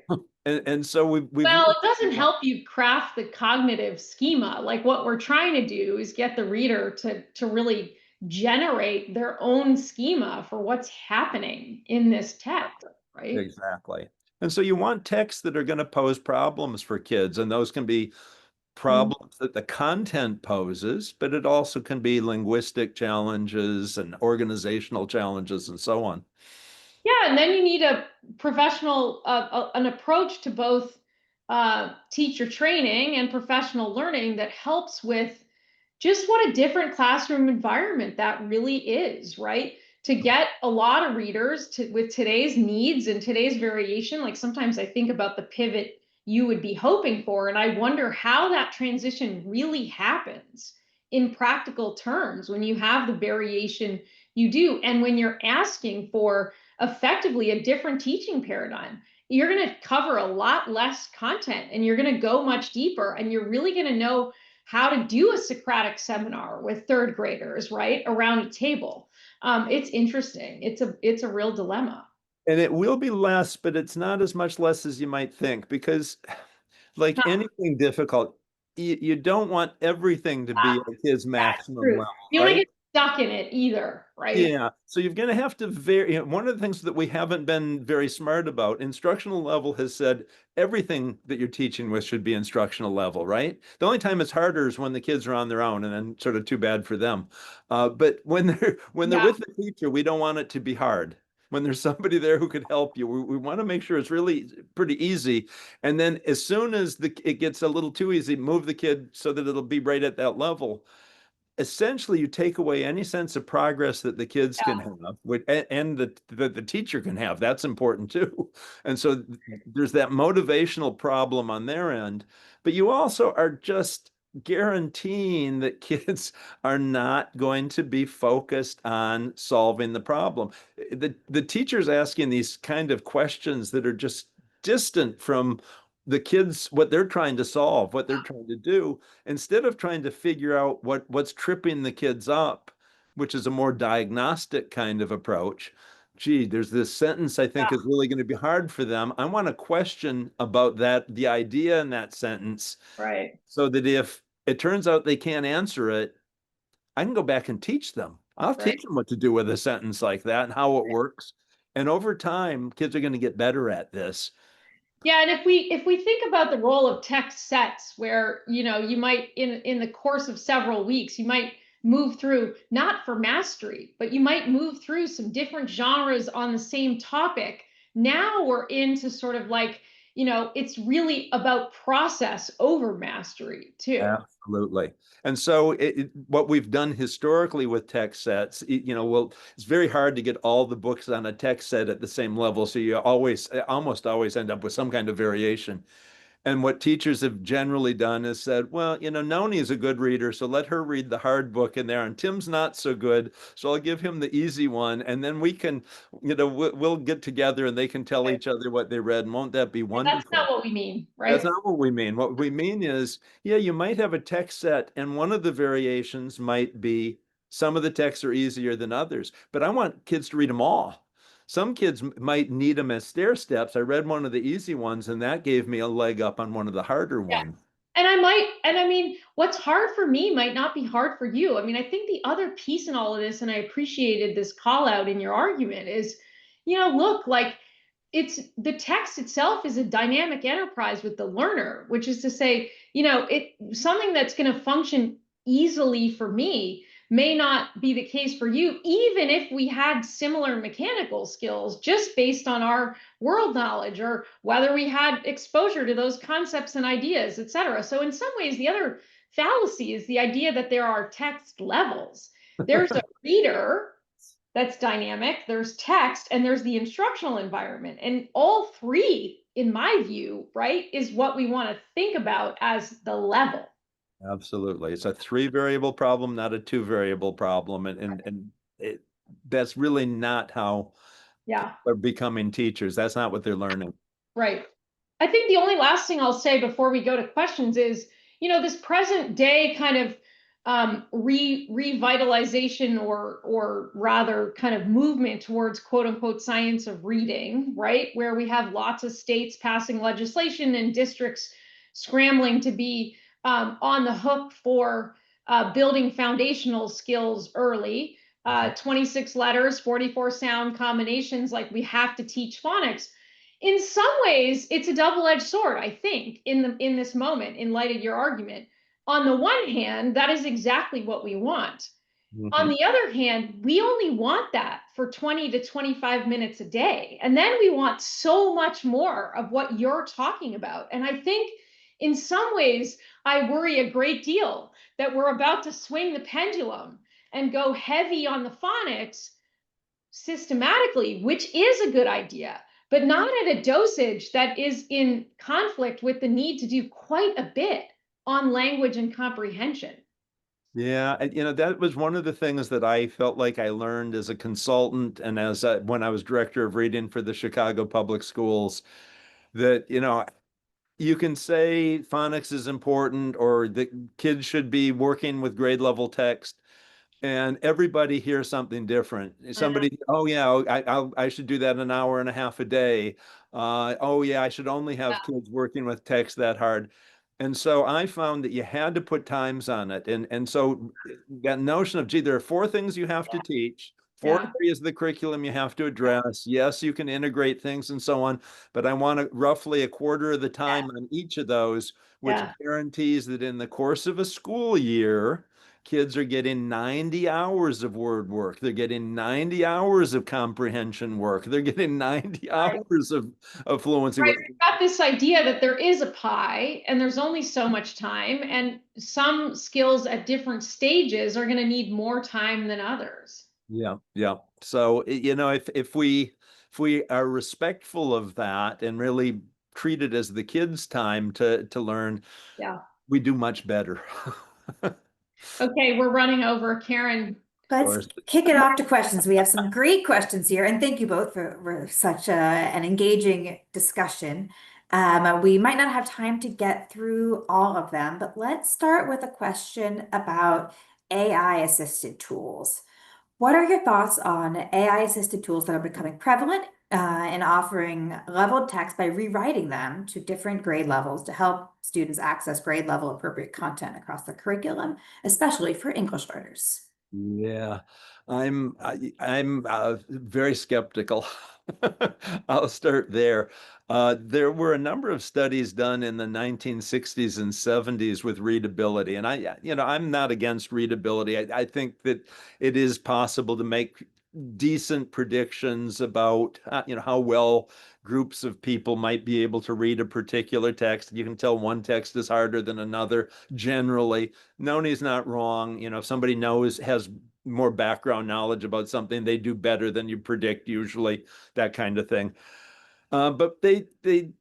And so we've Well, it doesn't help you craft the cognitive schema. Like, what we're trying to do is get the reader to really generate their own schema for what's happening in this text, right? Exactly. And so you want texts that are going to pose problems for kids, and those can be problems that the content poses, but it also can be linguistic challenges and organizational challenges and so on. Yeah, and then you need a professional, an approach to both teacher training and professional learning that helps with just what a different classroom environment that really is, right? To get a lot of readers with today's needs and today's variation, like sometimes I think about the pivot you would be hoping for, and I wonder how that transition really happens in practical terms when you have the variation you do, and when you're asking for effectively a different teaching paradigm. You're going to cover a lot less content and you're going to go much deeper, and you're really going to know how to do a Socratic seminar with third graders, right, around a table. It's interesting. It's a real dilemma. And it will be less, but it's not as much less as you might think, because like Huh, anything difficult, you don't want everything to be at his that's maximum true. level, You don't want to right? get stuck in it either, right? Yeah, so you're going to have to vary. One of the things that we haven't been very smart about, instructional level has said everything that you're teaching with should be instructional level, right? The only time it's harder is when the kids are on their own, and then sort of too bad for them. But when they're Yeah, with the teacher, we don't want it to be hard. When there's somebody there who could help you, we want to make sure it's really pretty easy. And then as soon as it gets a little too easy, move the kid so that it'll be right at that level. Essentially you take away any sense of progress that the kids can yeah, have, and the teacher can have. That's important too. And so there's that motivational problem on their end, but you also are just guaranteeing that kids are not going to be focused on solving the problem. The teacher's asking these kind of questions that are just distant from the kids, what they're trying to solve, what they're trying to do, instead of trying to figure out what's tripping the kids up, which is a more diagnostic kind of approach. Gee, there's this sentence I think is really going to be hard for them. I want a question about the idea in that sentence, right, so that if it turns out they can't answer it, I can go back and teach them. I'll right. teach them what to do with a sentence like that and how it works. And over time, kids are going to get better at this. Yeah, and if we think about the role of text sets, where you might in the course of several weeks, you might move through, not for mastery, but you might move through some different genres on the same topic. Now we're into sort of like, it's really about process over mastery too. Absolutely. And so what we've done historically with text sets, well, it's very hard to get all the books on a text set at the same level. So you almost always end up with some kind of variation. And what teachers have generally done is said, well, Nonie is a good reader, so let her read the hard book in there. And Tim's not so good, so I'll give him the easy one. And then we can, we'll get together and they can tell Right. each other what they read. And won't that be And that's not wonderful? what we mean, That's right? not what we mean. What we mean is, yeah, you might have a text set, and one of the variations might be some of the texts are easier than others, but I want kids to read them all. Some kids might need them as stair steps. I read one of the easy ones, and that gave me a leg up on one of the harder Yeah. ones. And I mean, what's hard for me might not be hard for you. I mean, I think the other piece in all of this, and I appreciated this call out in your argument, is, look, like it's the text itself is a dynamic enterprise with the learner, which is to say, something that's going to function easily for me may not be the case for you, even if we had similar mechanical skills just based on our world knowledge, or whether we had exposure to those concepts and ideas, et cetera. So in some ways, the other fallacy is the idea that there are text levels. There's a reader that's dynamic, there's text, and there's the instructional environment. And all three, in my view, right, is what we want to think about as the level. Absolutely. It's a three variable problem, not a two variable problem. And that's really not how Yeah. people are becoming teachers. That's not what they're learning. Right. I think the only last thing I'll say before we go to questions is, this present day kind of revitalization, or rather kind of movement towards quote unquote science of reading, right? Where we have lots of states passing legislation and districts scrambling to be on the hook for building foundational skills early. 26 letters, 44 sound combinations, like we have to teach phonics. In some ways, it's a double-edged sword, I think, in this moment, in light of your argument. On the one hand, that is exactly what we want. On Mhm. the other hand, we only want that for 20 to 25 minutes a day. And then we want so much more of what you're talking about. And I think in some ways, I worry a great deal that we're about to swing the pendulum and go heavy on the phonics systematically, which is a good idea, but not at a dosage that is in conflict with the need to do quite a bit on language and comprehension. Yeah, and, that was one of the things that I felt like I learned as a consultant and as when I was director of reading for the Chicago Public Schools, that, you can say phonics is important or that kids should be working with grade level text, and everybody hears something different. Somebody, oh yeah, I should do that an hour and a half a day. Oh yeah, I should only have kids working with text that hard. And so I found that you had to put times on it. And so that notion of, gee, there are four things you have to teach, four Yeah. areas of the curriculum you have to address. Yes, you can integrate things and so on, but I want roughly a quarter of the time on each of those, which Yeah. guarantees that in the course of a school year, kids are getting 90 hours of word work. They're getting 90 hours of comprehension work. They're getting 90 hours of fluency Right. work. We've got this idea that there is a pie and there's only so much time, and some skills at different stages are going to need more time than others. Yeah, yeah. So, if we are respectful of that and really treat it as the kids' time to learn, Yeah. we do much better. Okay, we're running over. Karen. Let's kick it off to questions. We have some great questions here, and thank you both for such an engaging discussion. We might not have time to get through all of them, but let's start with a question about AI-assisted tools. What are your thoughts on AI-assisted tools that are becoming prevalent in offering leveled text by rewriting them to different grade levels to help students access grade level appropriate content across the curriculum, especially for English learners? Yeah, I'm very skeptical. I'll start there. There were a number of studies done in the 1960s and 70s with readability, and I'm not against readability. I think that it is possible to make decent predictions about how well groups of people might be able to read a particular text. You can tell one text is harder than another generally. Nonie's not wrong. If somebody has more background knowledge about something, they do better than you predict usually, that kind of thing. But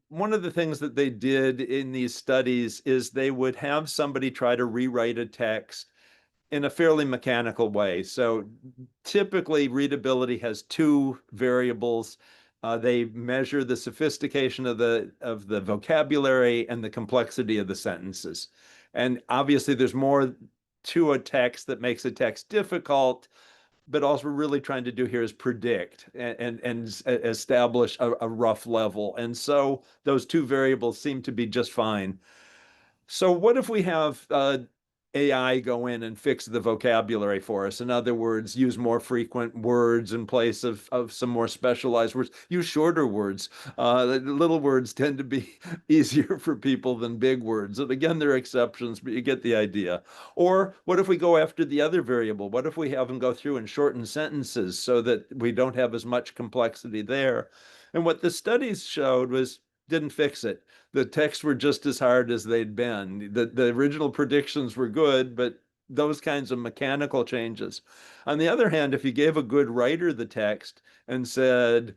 one of the things that they did in these studies is they would have somebody try to rewrite a text in a fairly mechanical way. So typically readability has two variables. They measure the sophistication of the vocabulary and the complexity of the sentences. And obviously there's more to a text that makes a text difficult, but all we're really trying to do here is predict and establish a rough level. And so those two variables seem to be just fine. So what if we have AI go in and fix the vocabulary for us? In other words, use more frequent words in place of some more specialized words. Use shorter words. Little words tend to be easier for people than big words. And again, there are exceptions, but you get the idea. Or what if we go after the other variable? What if we have them go through and shorten sentences so that we don't have as much complexity there? And what the studies showed was didn't fix it. The texts were just as hard as they'd been. The original predictions were good, but those kinds of mechanical changes. On the other hand, if you gave a good writer the text and said,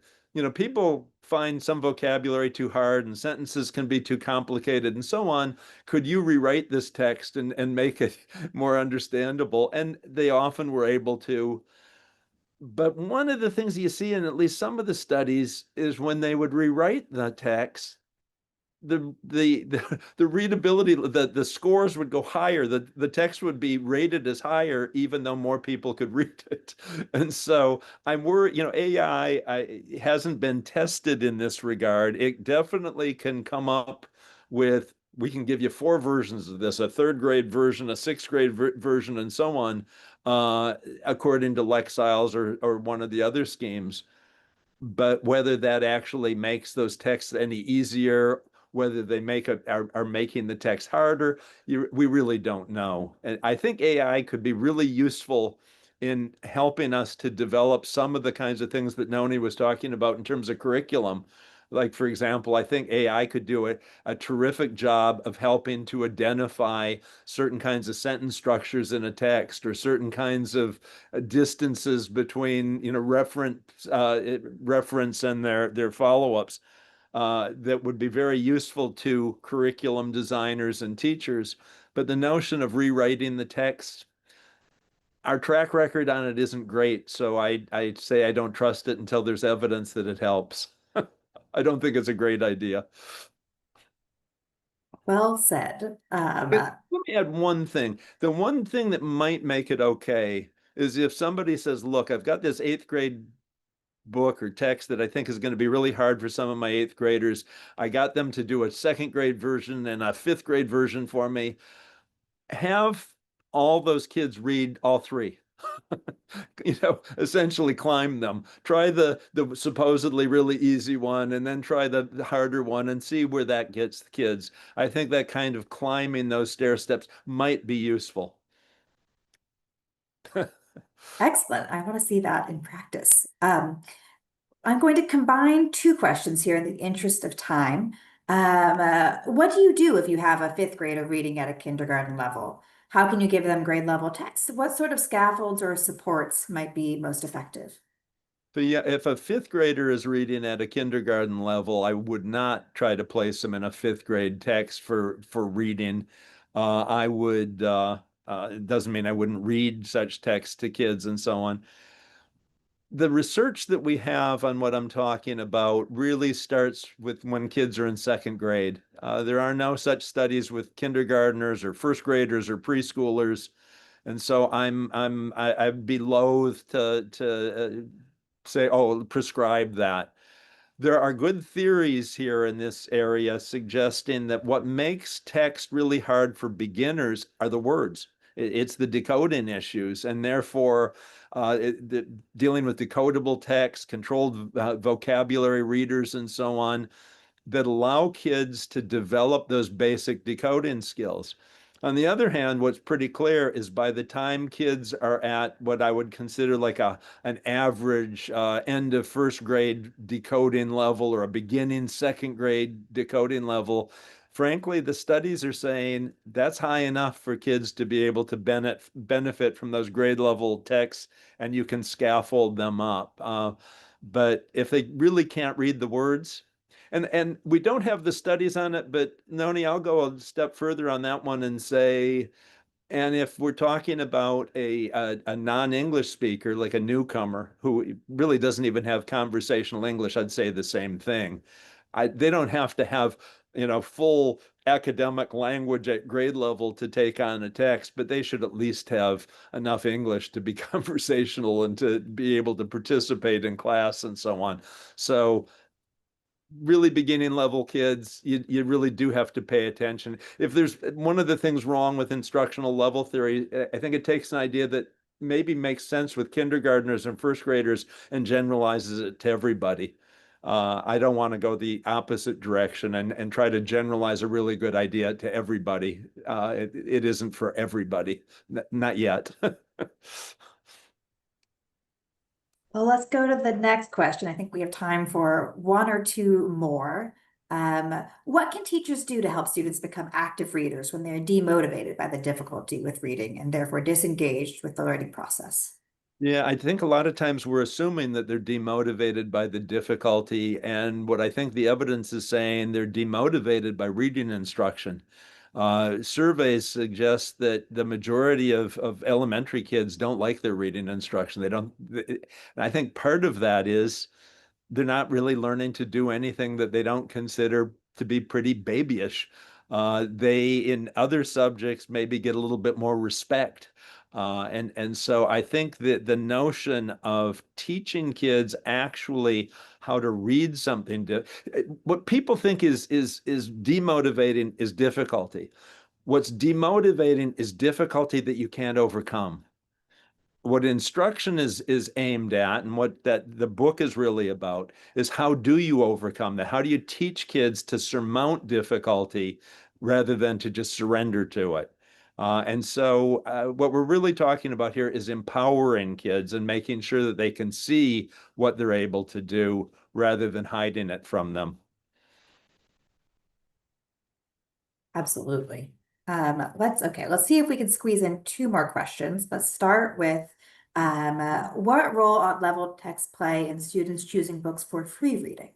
people find some vocabulary too hard and sentences can be too complicated and so on, could you rewrite this text and make it more understandable? And they often were able to. But one of the things you see in at least some of the studies is when they would rewrite the text, the readability, the scores would go higher. The text would be rated as higher, even though more people could read it. And so I'm worried, AI hasn't been tested in this regard. It definitely can come up with, we can give you four versions of this, a third grade version, a sixth grade version, and so on, according to Lexiles or one of the other schemes. But whether that actually makes those texts any easier, whether they are making the text harder, we really don't know. And I think AI could be really useful in helping us to develop some of the kinds of things that Nonie was talking about in terms of curriculum. Like, for example, I think AI could do a terrific job of helping to identify certain kinds of sentence structures in a text, or certain kinds of distances between, reference and their follow-ups, that would be very useful to curriculum designers and teachers. But the notion of rewriting the text, our track record on it isn't great. So I say I don't trust it until there's evidence that it helps. I don't think it's a great idea. Well said. Let me add one thing. The one thing that might make it okay is if somebody says, look, I've got this 8th grade book or text that I think is going to be really hard for some of my 8th graders. I got them to do a 2nd grade version and a 5th grade version for me. Have all those kids read all 3. Essentially climb them. Try the supposedly really easy one, and then try the harder one, and see where that gets the kids. I think that kind of climbing those stair steps might be useful. Excellent. I want to see that in practice. I'm going to combine 2 questions here in the interest of time. What do you do if you have a 5th grader reading at a kindergarten level? How can you give them grade level text? What sort of scaffolds or supports might be most effective? But yeah, if a 5th grader is reading at a kindergarten level, I would not try to place them in a 5th grade text for reading. I would, it doesn't mean I wouldn't read such text to kids and so on. The research that we have on what I'm talking about really starts with when kids are in 2nd grade. There are no such studies with kindergartners or 1st graders or preschoolers. And so I'd be loath to say, oh, prescribe that. There are good theories here in this area suggesting that what makes text really hard for beginners are the words. It's the decoding issues, and therefore dealing with decodable text, controlled vocabulary readers, and so on, that allow kids to develop those basic decoding skills. On the other hand, what's pretty clear is by the time kids are at what I would consider like an average end of 1st grade decoding level, or a beginning 2nd grade decoding level, frankly, the studies are saying that's high enough for kids to be able to benefit from those grade level texts, and you can scaffold them up. But if they really can't read the words, and we don't have the studies on it, but Nonie, I'll go a step further on that one and say, and if we're talking about a non-English speaker, like a newcomer who really doesn't even have conversational English, I'd say the same thing. They don't have to have, full academic language at grade level to take on a text, but they should at least have enough English to be conversational and to be able to participate in class and so on. So really beginning level kids, you really do have to pay attention. If there's one of the things wrong with instructional level theory, I think it takes an idea that maybe makes sense with kindergartners and 1st graders and generalizes it to everybody. I don't want to go the opposite direction and try to generalize a really good idea to everybody. It isn't for everybody, not yet. Well, let's go to the next question. I think we have time for 1 or 2 more. What can teachers do to help students become active readers when they're demotivated by the difficulty with reading and therefore disengaged with the learning process? Yeah, I think a lot of times we're assuming that they're demotivated by the difficulty. And what I think the evidence is saying, they're demotivated by reading instruction. Surveys suggest that the majority of elementary kids don't like their reading instruction. They don't, and I think part of that is they're not really learning to do anything that they don't consider to be pretty babyish. They, in other subjects, maybe get a little bit more respect. And so I think that the notion of teaching kids actually how to read something, what people think is demotivating is difficulty. What's demotivating is difficulty that you can't overcome. What instruction is aimed at, and what that the book is really about, is how do you overcome that? How do you teach kids to surmount difficulty rather than to just surrender to it? And so what we're really talking about here is empowering kids and making sure that they can see what they're able to do rather than hiding it from them. Absolutely. Let's see if we can squeeze in two more questions. Let's start with what role ought level text play in students choosing books for free reading?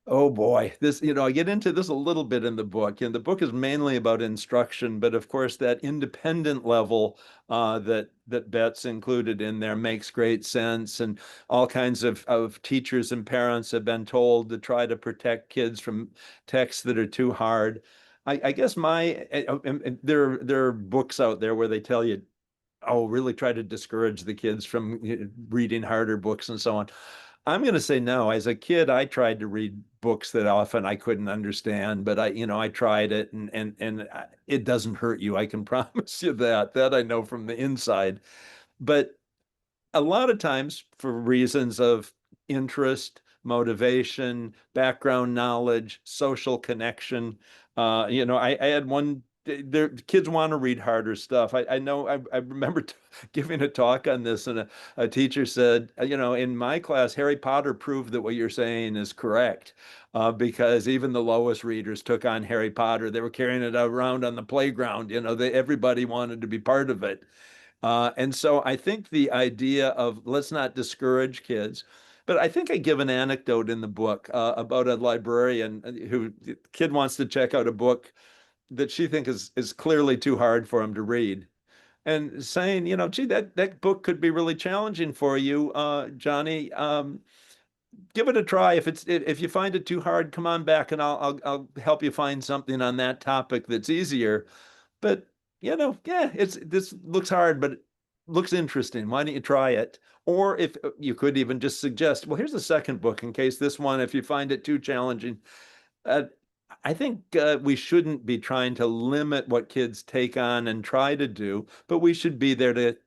Oh boy, this, I get into this a little bit in the book, and the book is mainly about instruction, but of course that independent level that Bet's included in there makes great sense. And all kinds of teachers and parents have been told to try to protect kids from texts that are too hard. I guess there are books out there where they tell you, oh, really try to discourage the kids from reading harder books and so on. I'm going to say no. As a kid, I tried to read books that often I couldn't understand, but I tried it, and it doesn't hurt you. I can promise you that. That I know from the inside. But a lot of times, for reasons of interest, motivation, background knowledge, social connection, I had one. Their kids want to read harder stuff. I know. I remember giving a talk on this, and a teacher said, in my class, Harry Potter proved that what you're saying is correct, because even the lowest readers took on Harry Potter. They were carrying it around on the playground. Everybody wanted to be part of it. And so I think the idea of let's not discourage kids, but I think I give an anecdote in the book about a librarian who the kid wants to check out a book that she thinks is clearly too hard for him to read. And saying, gee, that book could be really challenging for you, Johnny. Give it a try. If you find it too hard, come on back and I'll help you find something on that topic that's easier. But yeah, this looks hard, but it looks interesting. Why don't you try it? Or if you could even just suggest, well, here's a second book in case this one, if you find it too challenging. Uh, I think we shouldn't be trying to limit what kids take on and try to do, but we should be there to,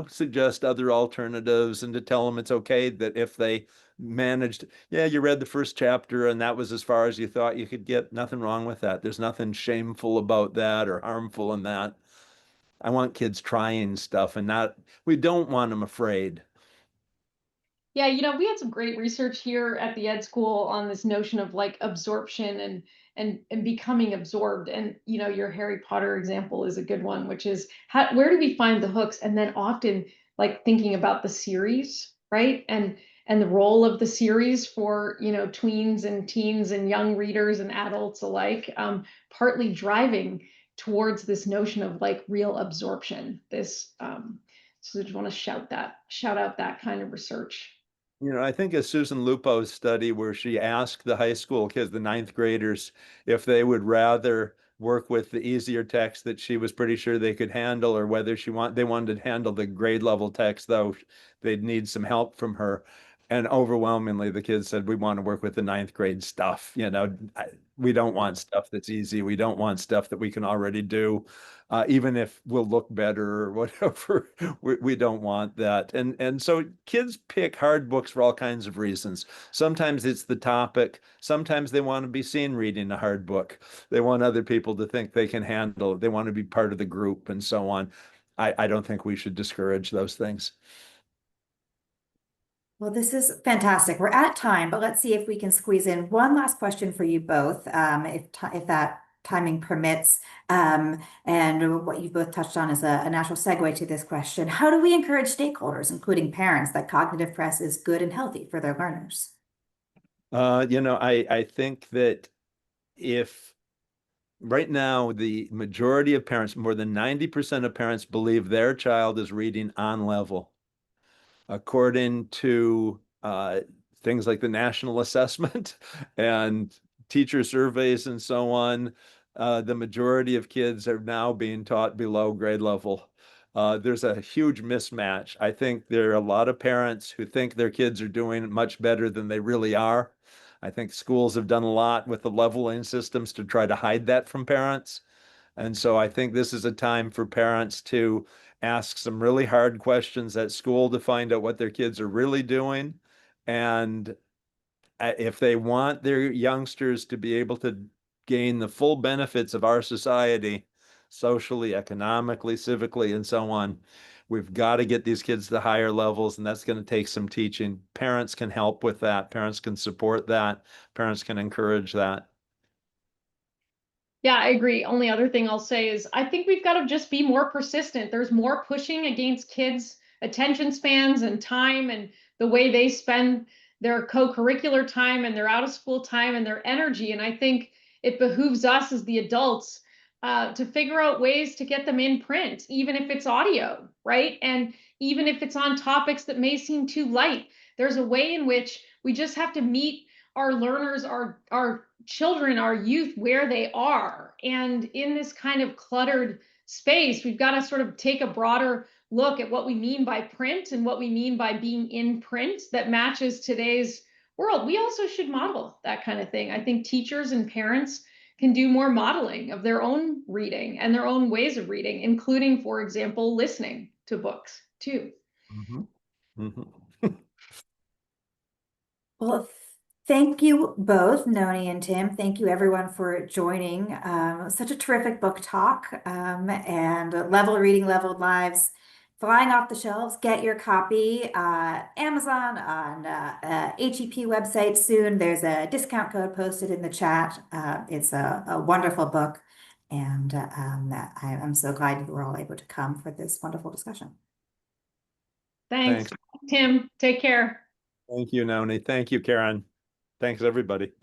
suggest other alternatives and to tell them it's okay that if they managed, yeah, you read the first chapter and that was as far as you thought you could get, nothing wrong with that. There's nothing shameful about that or harmful in that. I want kids trying stuff and we don't want them afraid. Yeah, we had some great research here at the Ed School on this notion of like absorption and becoming absorbed. And your Harry Potter example is a good one, which is where do we find the hooks? And then often like thinking about the series, right? And the role of the series for tweens and teens and young readers and adults alike, partly driving towards this notion of like real absorption. So I just want to shout out that kind of research. I think of Susan Lupo's study where she asked the high school kids, the ninth graders, if they would rather work with the easier text that she was pretty sure they could handle, or whether they wanted to handle the grade level text, though they'd need some help from her. And overwhelmingly, the kids said, we want to work with the ninth grade stuff. We don't want stuff that's easy. We don't want stuff that we can already do, even if we'll look better or whatever. We don't want that. And so kids pick hard books for all kinds of reasons. Sometimes it's the topic. Sometimes they want to be seen reading a hard book. They want other people to think they can handle it. They want to be part of the group and so on. I don't think we should discourage those things. Well, this is fantastic. We're at time, but let's see if we can squeeze in one last question for you both, if that timing permits. And what you both touched on is a natural segue to this question. How do we encourage stakeholders, including parents, that cognitive press is good and healthy for their learners? I think that if right now the majority of parents, more than 90% of parents, believe their child is reading on level, according to things like the national assessment and teacher surveys and so on, the majority of kids are now being taught below grade level. There's a huge mismatch. I think there are a lot of parents who think their kids are doing much better than they really are. I think schools have done a lot with the leveling systems to try to hide that from parents. And so I think this is a time for parents to ask some really hard questions at school to find out what their kids are really doing. And if they want their youngsters to be able to gain the full benefits of our society, socially, economically, civically, and so on, We've got to get these kids to higher levels, and that's going to take some teaching. Parents can help with that. Parents can support that. Parents can encourage that. Yeah, I agree. Only other thing I'll say is I think we've got to just be more persistent. There's more pushing against kids' attention spans and time and the way they spend their co-curricular time and their out of school time and their energy. And I think it behooves us as the adults to figure out ways to get them in print, even if it's audio, right? And even if it's on topics that may seem too light, there's a way in which we just have to meet our learners, our children, our youth where they are. And in this kind of cluttered space, we've got to sort of take a broader look at what we mean by print and what we mean by being in print that matches today's world. We also should model that kind of thing. I think teachers and parents can do more modeling of their own reading and their own ways of reading, including, for example, listening to books too. Mhm. Mhm. Well, thank you both, Nonie and Tim. Thank you everyone for joining. Such a terrific book talk, and level reading, leveled lives, flying off the shelves. Get your copy, Amazon, on HEP website soon. There's a discount code posted in the chat. It's a wonderful book, and I'm so glad you were all able to come for this wonderful discussion. Thanks, Tim. Take care. Thank you, Nonie. Thank you, Karen. Thanks, everybody.